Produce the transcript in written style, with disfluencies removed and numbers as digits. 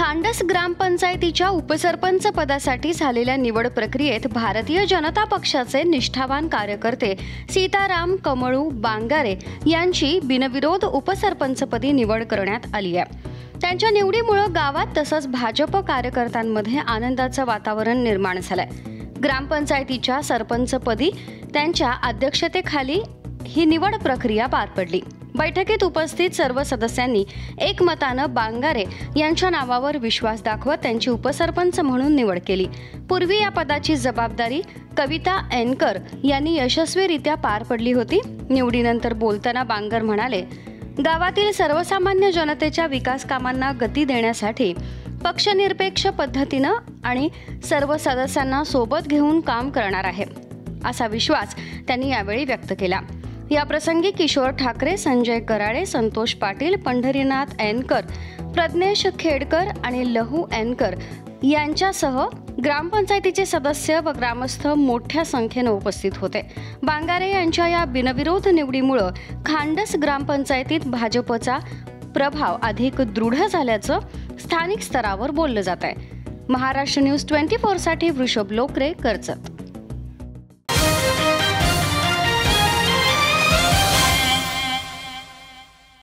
खांडस ग्रामपंचायतीच्या उपसरपंच पदासाठी झालेल्या निवड प्रक्रियेत भारतीय जनता पक्षाचे निष्ठावान कार्यकर्ते सीताराम कमळू बांगारे यांची बिनविरोध उपसरपंचपदी निवड करण्यात आली आहे। त्यांच्या निवडीमुळे गावात तसंच भाजप कार्यकर्त्यांमध्ये आनंदाचं वातावरण निर्माण झालंय। ग्रामपंचायतीच्या सरपंचपदी त्यांच्या अध्यक्षतेखाली ही निवड प्रक्रिया पार पडली। बैठकीत उपस्थित सर्व सदस्यांनी एकमतानं बांगारे यांच्या नावावर विश्वास दाखवत त्यांची उपसरपंच म्हणून निवड केली। पूर्वी या पदाची जबाबदारी कविता एनकर यांनी यशस्वीरित्या पार पडली होती। निवडीनंतर बोलताना बांगर म्हणाले, गावातील सर्वसामान्य जनतेच्या विकास कामांना गती देण्यासाठी पक्षनिरपेक्ष पद्धतीनं आणि सर्व सदस्यांना सोबत घेऊन काम करणार आहे, असा विश्वास त्यांनी यावेळी व्यक्त केला। या प्रसंगी किशोर ठाकरे, संजय कराळे, संतोष पाटील, पंढरीनाथ एनकर, प्रज्ञेश खेडकर आणि लहू एनकर यांच्यासह ग्रामपंचायतीचे सदस्य व ग्रामस्थ मोठ्या संख्येने उपस्थित होते। बांगारे यांच्या या बिनविरोध निवडीमुळे खांडस ग्रामपंचायतीत भाजपचा प्रभाव अधिक दृढ झाल्याचं स्थानिक स्तरावर बोललं जात आहे। महाराष्ट्र न्यूज 24 साठी वृषभ लोकरे, कर्जत।